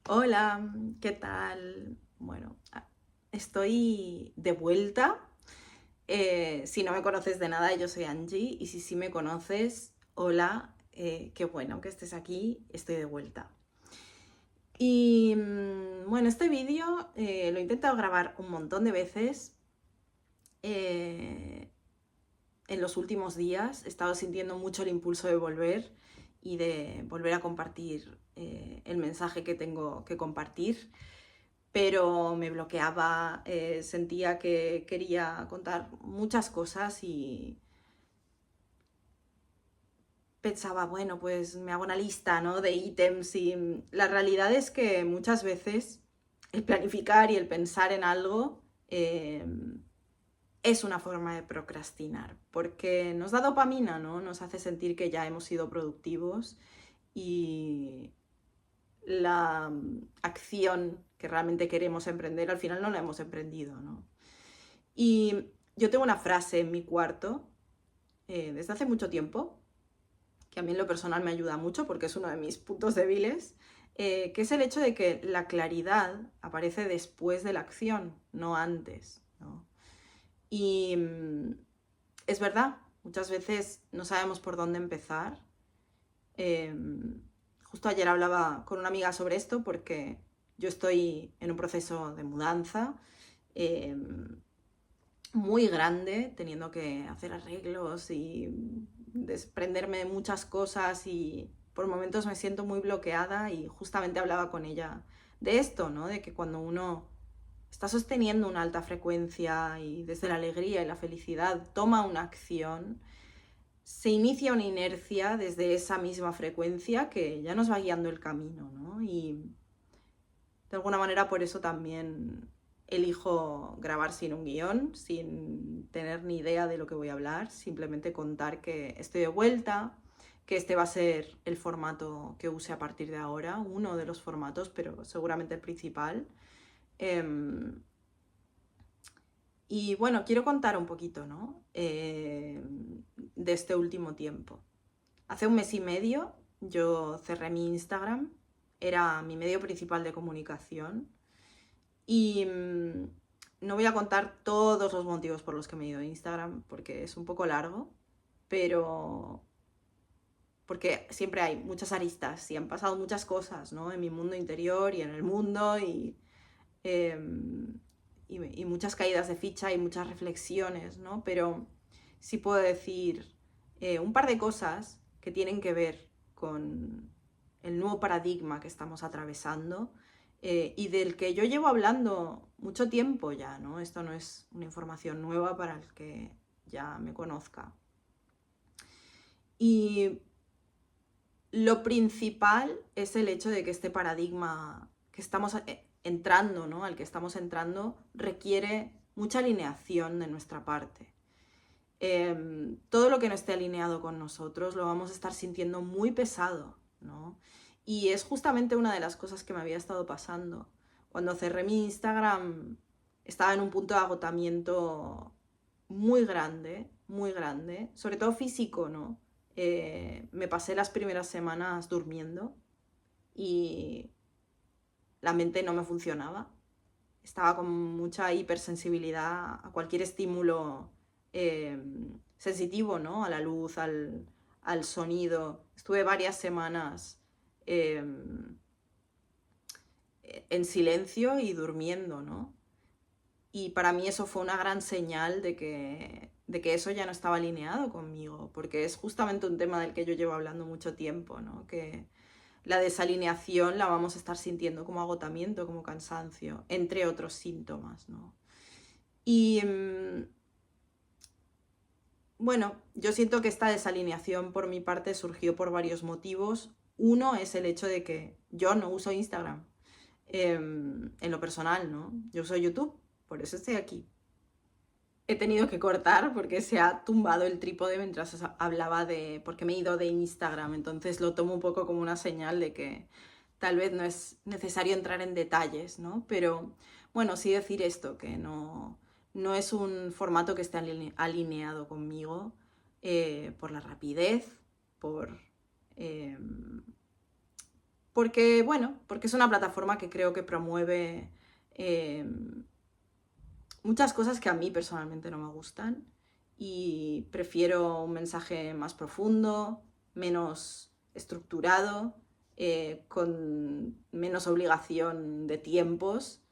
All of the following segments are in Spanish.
Hola, ¿qué tal? Bueno, estoy de vuelta. Si no me conoces de nada, yo soy Angie y si sí me conoces, hola, qué bueno que estés aquí, estoy de vuelta. Y bueno, este vídeo lo he intentado grabar un montón de veces eh, en los últimos días. He estado sintiendo mucho el impulso de volver y de volver a compartir el mensaje que tengo que compartir, pero me bloqueaba, sentía que quería contar muchas cosas y pensaba, bueno, pues me hago una lista, ¿no?, de ítems, y la realidad es que muchas veces el planificar y el pensar en algo es una forma de procrastinar, porque nos da dopamina, ¿no? Nos hace sentir que ya hemos sido productivos y la acción que realmente queremos emprender al final no la hemos emprendido, ¿no? Y yo tengo una frase en mi cuarto desde hace mucho tiempo, que a mí en lo personal me ayuda mucho porque es uno de mis puntos débiles, que es el hecho de que la claridad aparece después de la acción, no antes, ¿no? Y es verdad, muchas veces no sabemos por dónde empezar. Eh, Justo ayer hablaba con una amiga sobre esto porque yo estoy en un proceso de mudanza eh, muy grande, teniendo que hacer arreglos y desprenderme de muchas cosas, y por momentos me siento muy bloqueada, y justamente hablaba con ella de esto, ¿no? De que cuando uno está sosteniendo una alta frecuencia y desde la alegría y la felicidad toma una acción, se inicia una inercia desde esa misma frecuencia que ya nos va guiando el camino, ¿no? Y de alguna manera por eso también elijo grabar sin un guión, sin tener ni idea de lo que voy a hablar, simplemente contar que estoy de vuelta, que este va a ser el formato que use a partir de ahora, uno de los formatos, pero seguramente el principal. Em, y bueno, quiero contar un poquito, ¿no? De este último tiempo. Hace un mes y medio yo cerré mi Instagram, era mi medio principal de comunicación, y no voy a contar todos los motivos por los que me he ido de Instagram porque es un poco largo, pero porque siempre hay muchas aristas y han pasado muchas cosas, ¿no?, en mi mundo interior y en el mundo, eh, y muchas caídas de ficha y muchas reflexiones, ¿no? Pero sí puedo decir un par de cosas que tienen que ver con el nuevo paradigma que estamos atravesando, y del que yo llevo hablando mucho tiempo ya, ¿no? Esto no es una información nueva para el que ya me conozca. Y lo principal es el hecho de que este paradigma que estamos entrando, ¿no?, al que estamos entrando, requiere mucha alineación de nuestra parte. Todo lo que no esté alineado con nosotros lo vamos a estar sintiendo muy pesado, ¿no? Y es justamente una de las cosas que me había estado pasando. Cuando cerré mi Instagram estaba en un punto de agotamiento muy grande, sobre todo físico, ¿no? Me pasé las primeras semanas durmiendo y la mente no me funcionaba. Estaba con mucha hipersensibilidad a cualquier estímulo eh, sensitivo, ¿no? A la luz, al sonido. Estuve varias semanas eh, en silencio y durmiendo, ¿no? Y para mí eso fue una gran señal de que eso ya no estaba alineado conmigo, porque es justamente un tema del que yo llevo hablando mucho tiempo, ¿no? Que la desalineación la vamos a estar sintiendo como agotamiento, como cansancio, entre otros síntomas, ¿no? Y bueno, yo siento que esta desalineación por mi parte surgió por varios motivos. Uno es el hecho de que yo no uso Instagram en lo personal, ¿no? Yo uso YouTube, por eso estoy aquí. He tenido que cortar porque se ha tumbado el trípode mientras os hablaba de porque me he ido de Instagram, entonces lo tomo un poco como una señal de que tal vez no es necesario entrar en detalles, ¿no? Pero bueno, sí decir esto, que no es un formato que esté alineado conmigo, por la rapidez, por eh, porque, bueno, porque es una plataforma que creo que promueve muchas cosas que a mí personalmente no me gustan y prefiero un mensaje más profundo, menos estructurado, con menos obligación de tiempos,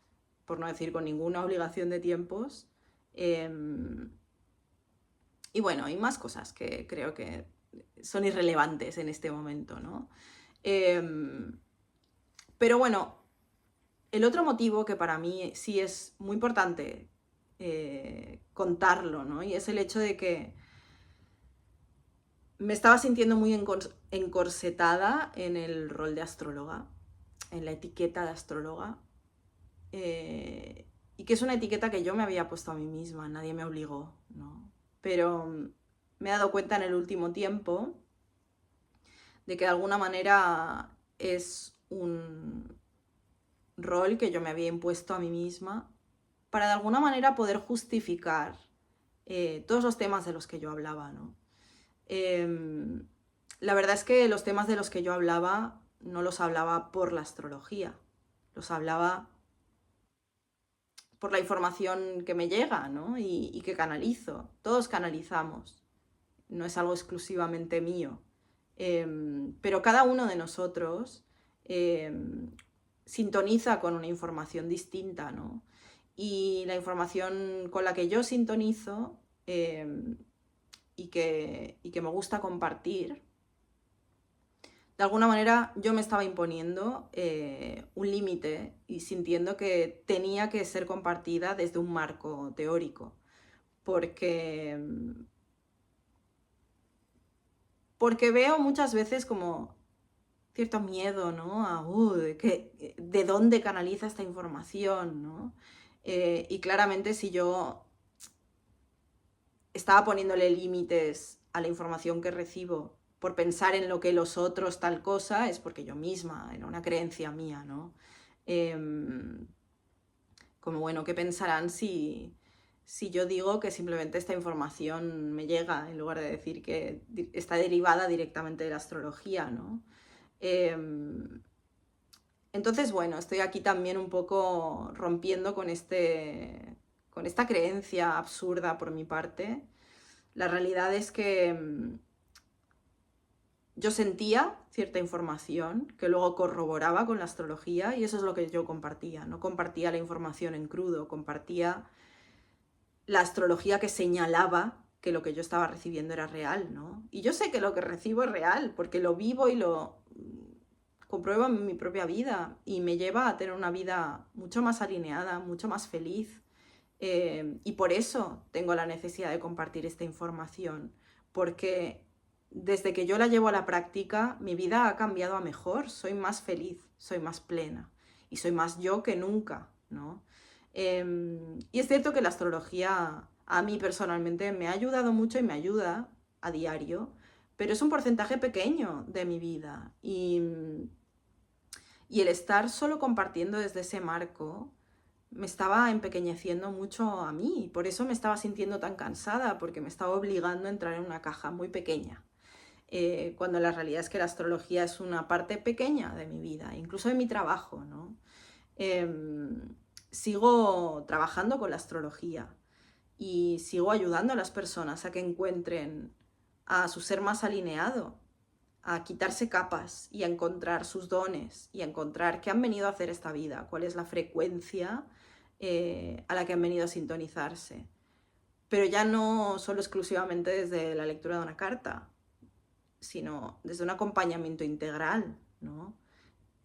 por no decir con ninguna obligación de tiempos. em, y bueno, hay más cosas que creo que son irrelevantes en este momento, ¿no? Em, pero bueno, el otro motivo que para mí sí es muy importante contarlo, ¿no? Y es el hecho de que me estaba sintiendo muy encorsetada en el rol de astróloga, en la etiqueta de astróloga, y que es una etiqueta que yo me había puesto a mí misma, nadie me obligó, ¿no? Pero me he dado cuenta en el último tiempo de que de alguna manera es un rol que yo me había impuesto a mí misma para de alguna manera poder justificar todos los temas de los que yo hablaba, ¿no? La verdad es que los temas de los que yo hablaba no los hablaba por la astrología, los hablaba por la información que me llega, ¿no? Y que canalizo. Todos canalizamos, no es algo exclusivamente mío. Pero cada uno de nosotros sintoniza con una información distinta, ¿no? Y la información con la que yo sintonizo y que me gusta compartir, de alguna manera yo me estaba imponiendo un límite y sintiendo que tenía que ser compartida desde un marco teórico, porque, porque veo muchas veces como cierto miedo, ¿no? De dónde canaliza esta información, ¿no? Y claramente si yo estaba poniéndole límites a la información que recibo por pensar en lo que los otros tal cosa, es porque yo misma, era una creencia mía, ¿no? Como, bueno, ¿qué pensarán si yo digo que simplemente esta información me llega en lugar de decir que está derivada directamente de la astrología, ¿no? Entonces, bueno, estoy aquí también un poco rompiendo con esta creencia absurda por mi parte. La realidad es que yo sentía cierta información que luego corroboraba con la astrología y eso es lo que yo compartía. No compartía la información en crudo, compartía la astrología que señalaba que lo que yo estaba recibiendo era real, ¿no? Y yo sé que lo que recibo es real porque lo vivo y lo compruebo en mi propia vida y me lleva a tener una vida mucho más alineada, mucho más feliz. Y por eso tengo la necesidad de compartir esta información, porque desde que yo la llevo a la práctica, mi vida ha cambiado a mejor, soy más feliz, soy más plena y soy más yo que nunca, ¿no? Y es cierto que la astrología a mí personalmente me ha ayudado mucho y me ayuda a diario, pero es un porcentaje pequeño de mi vida y el estar solo compartiendo desde ese marco me estaba empequeñeciendo mucho a mí, y por eso me estaba sintiendo tan cansada, porque me estaba obligando a entrar en una caja muy pequeña, cuando la realidad es que la astrología es una parte pequeña de mi vida, incluso de mi trabajo, ¿no? Sigo trabajando con la astrología y sigo ayudando a las personas a que encuentren a su ser más alineado, a quitarse capas y a encontrar sus dones y a encontrar qué han venido a hacer esta vida, cuál es la frecuencia a la que han venido a sintonizarse. Pero ya no solo exclusivamente desde la lectura de una carta, sino desde un acompañamiento integral, ¿no?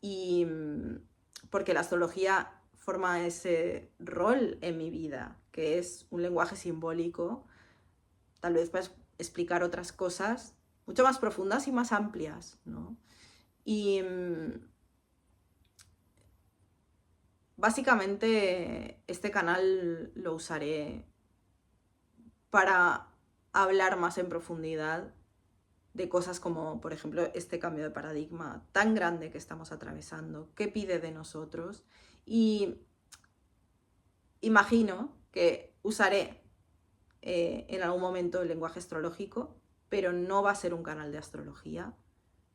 Y porque la astrología forma ese rol en mi vida, que es un lenguaje simbólico, tal vez para explicar otras cosas mucho más profundas y más amplias, ¿no? Y básicamente este canal lo usaré para hablar más en profundidad de cosas como, por ejemplo, este cambio de paradigma tan grande que estamos atravesando, qué pide de nosotros. Y imagino que usaré en algún momento el lenguaje astrológico, pero no va a ser un canal de astrología,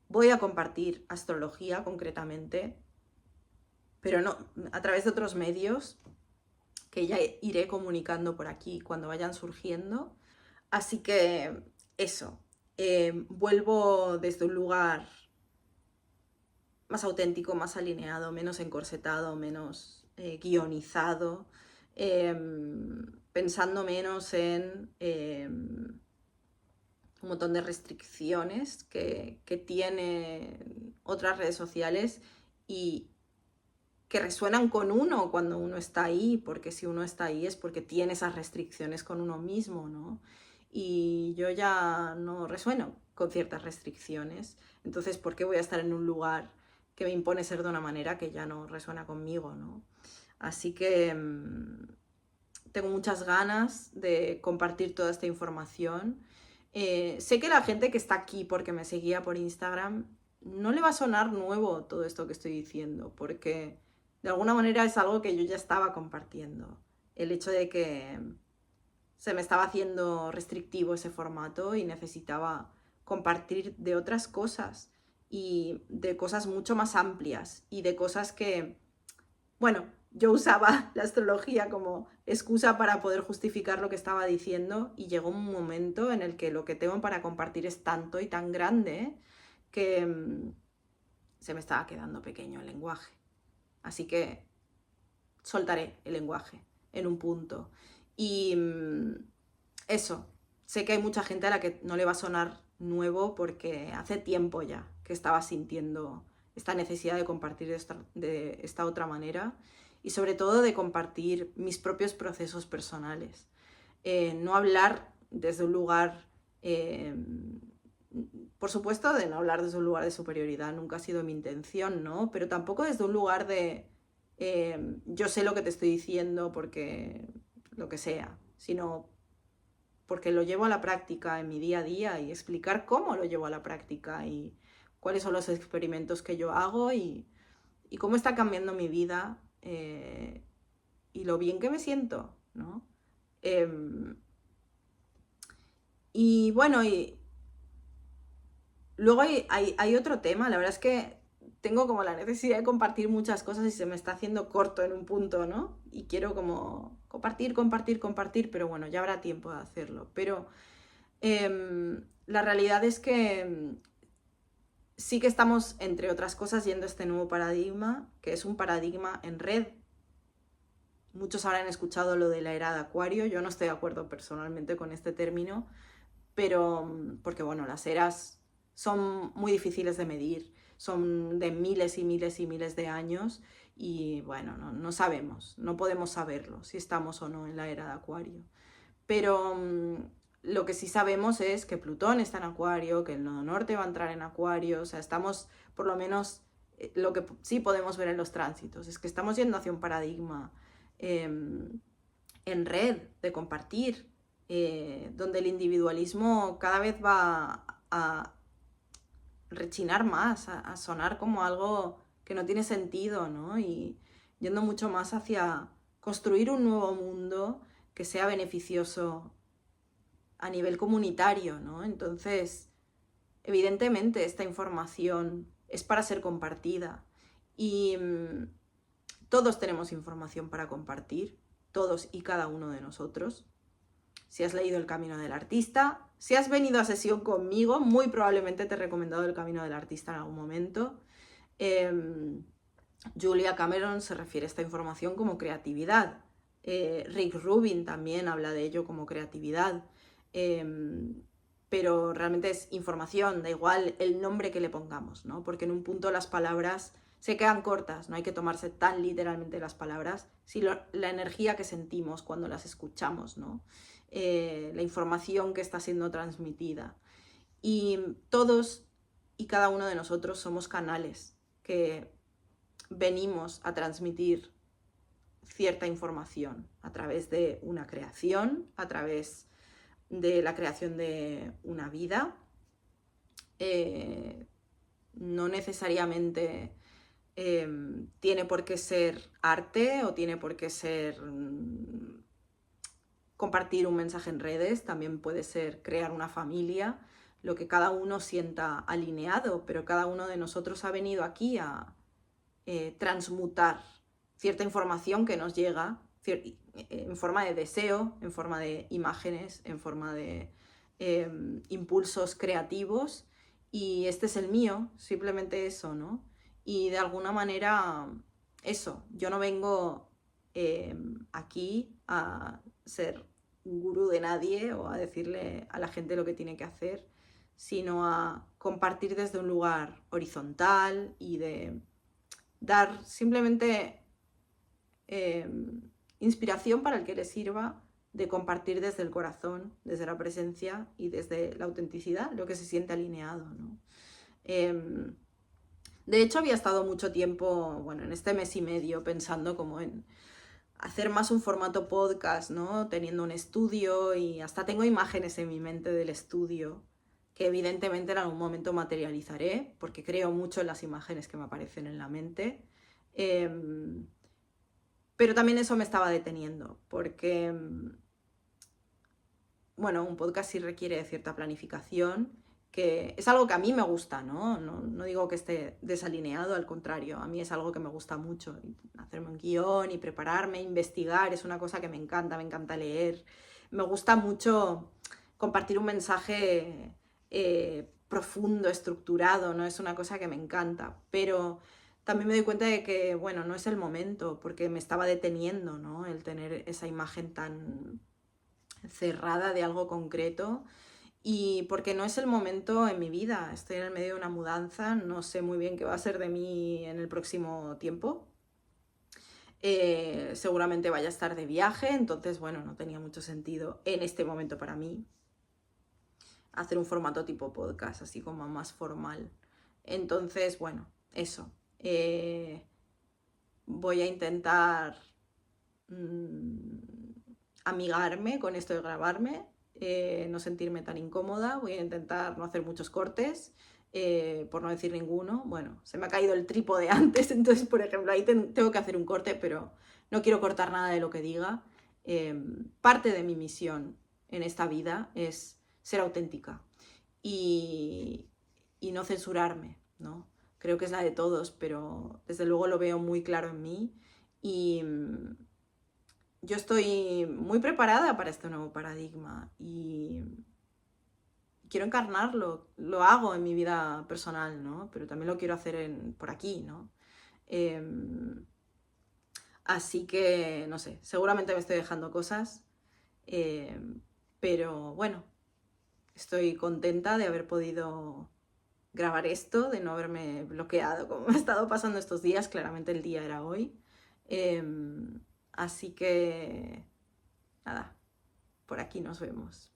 voy a compartir astrología concretamente, pero no a través de otros medios que ya iré comunicando por aquí cuando vayan surgiendo. Así que eso, vuelvo desde un lugar más auténtico, más alineado, menos encorsetado, menos guionizado, pensando menos en un montón de restricciones que tienen otras redes sociales y que resuenan con uno cuando uno está ahí, porque si uno está ahí es porque tiene esas restricciones con uno mismo, ¿no? Y yo ya no resueno con ciertas restricciones, entonces ¿por qué voy a estar en un lugar que me impone ser de una manera que ya no resuena conmigo, ¿no? Así que tengo muchas ganas de compartir toda esta información. Sé que la gente que está aquí porque me seguía por Instagram no le va a sonar nuevo todo esto que estoy diciendo, porque de alguna manera es algo que yo ya estaba compartiendo. El hecho de que se me estaba haciendo restrictivo ese formato y necesitaba compartir de otras cosas y de cosas mucho más amplias y de cosas que, bueno, yo usaba la astrología como excusa para poder justificar lo que estaba diciendo y llegó un momento en el que lo que tengo para compartir es tanto y tan grande que se me estaba quedando pequeño el lenguaje. Así que soltaré el lenguaje en un punto. Y eso, sé que hay mucha gente a la que no le va a sonar nuevo porque hace tiempo ya que estaba sintiendo esta necesidad de compartir de esta otra manera y sobre todo de compartir mis propios procesos personales. No hablar desde un lugar, por supuesto, de no hablar desde un lugar de superioridad, nunca ha sido mi intención, ¿no? Pero tampoco desde un lugar de yo sé lo que te estoy diciendo porque lo que sea, sino porque lo llevo a la práctica en mi día a día y explicar cómo lo llevo a la práctica y cuáles son los experimentos que yo hago y cómo está cambiando mi vida y lo bien que me siento, ¿no? Y bueno, y luego hay otro tema, la verdad es que tengo como la necesidad de compartir muchas cosas y se me está haciendo corto en un punto, ¿no? Y quiero como compartir, pero bueno, ya habrá tiempo de hacerlo. Pero la realidad es que sí que estamos, entre otras cosas, yendo a este nuevo paradigma, que es un paradigma en red. Muchos habrán escuchado lo de la era de Acuario, yo no estoy de acuerdo personalmente con este término, pero porque bueno, las eras son muy difíciles de medir, son de miles y miles y miles de años y bueno, no sabemos, no podemos saberlo si estamos o no en la era de Acuario. Pero lo que sí sabemos es que Plutón está en Acuario, que el nodo norte va a entrar en Acuario, o sea, estamos por lo menos, lo que sí podemos ver en los tránsitos, es que estamos yendo hacia un paradigma en red de compartir, donde el individualismo cada vez va a rechinar más, a sonar como algo que no tiene sentido, ¿no? Y yendo mucho más hacia construir un nuevo mundo que sea beneficioso a nivel comunitario, ¿no? Entonces, evidentemente esta información es para ser compartida y todos tenemos información para compartir, todos y cada uno de nosotros. Si has leído El Camino del Artista, si has venido a sesión conmigo, muy probablemente te he recomendado El Camino del Artista en algún momento. Julia Cameron se refiere a esta información como creatividad. Rick Rubin también habla de ello como creatividad. Pero realmente es información, da igual el nombre que le pongamos, ¿no? Porque en un punto las palabras se quedan cortas, no hay que tomarse tan literalmente las palabras, sino la energía que sentimos cuando las escuchamos, ¿no? La información que está siendo transmitida. Y todos y cada uno de nosotros somos canales que venimos a transmitir cierta información a través de una creación, a través de la creación de una vida. No necesariamente tiene por qué ser arte o tiene por qué ser compartir un mensaje en redes, también puede ser crear una familia, lo que cada uno sienta alineado, pero cada uno de nosotros ha venido aquí a transmutar cierta información que nos llega en forma de deseo, en forma de imágenes, en forma de impulsos creativos, y este es el mío, simplemente eso, ¿no? Y de alguna manera, eso, yo no vengo aquí a ser un gurú de nadie o a decirle a la gente lo que tiene que hacer, sino a compartir desde un lugar horizontal y de dar simplemente inspiración para el que le sirva, de compartir desde el corazón, desde la presencia y desde la autenticidad, lo que se siente alineado, ¿no? De hecho, había estado mucho tiempo, bueno, en este mes y medio pensando como en hacer más un formato podcast, ¿no? Teniendo un estudio y hasta tengo imágenes en mi mente del estudio que evidentemente en algún momento materializaré, porque creo mucho en las imágenes que me aparecen en la mente. Pero también eso me estaba deteniendo, porque, bueno, un podcast sí requiere de cierta planificación, que es algo que a mí me gusta, ¿no? No digo que esté desalineado, al contrario, a mí es algo que me gusta mucho, hacerme un guión y prepararme, investigar, es una cosa que me encanta leer, me gusta mucho compartir un mensaje profundo, estructurado, ¿no? Es una cosa que me encanta, pero también me doy cuenta de que, bueno, no es el momento, porque me estaba deteniendo, ¿no? El tener esa imagen tan cerrada de algo concreto y porque no es el momento en mi vida, estoy en el medio de una mudanza, no sé muy bien qué va a ser de mí en el próximo tiempo. Seguramente vaya a estar de viaje, entonces bueno, no tenía mucho sentido en este momento para mí hacer un formato tipo podcast, así como más formal. Entonces, bueno, eso. Voy a intentar amigarme con esto de grabarme, no sentirme tan incómoda, voy a intentar no hacer muchos cortes, por no decir ninguno. Bueno, se me ha caído el trípode antes, entonces, por ejemplo, ahí tengo que hacer un corte, pero no quiero cortar nada de lo que diga. Parte de mi misión en esta vida es ser auténtica y, y no censurarme, ¿no? Creo que es la de todos, pero desde luego lo veo muy claro en mí y yo estoy muy preparada para este nuevo paradigma y quiero encarnarlo, lo hago en mi vida personal, ¿no? Pero también lo quiero hacer por aquí, ¿no? Eh, Así que, no sé, seguramente me estoy dejando cosas, eh, pero bueno, estoy contenta de haber podido grabar esto, de no haberme bloqueado como me ha estado pasando estos días, claramente el día era hoy. Así que, nada, por aquí nos vemos.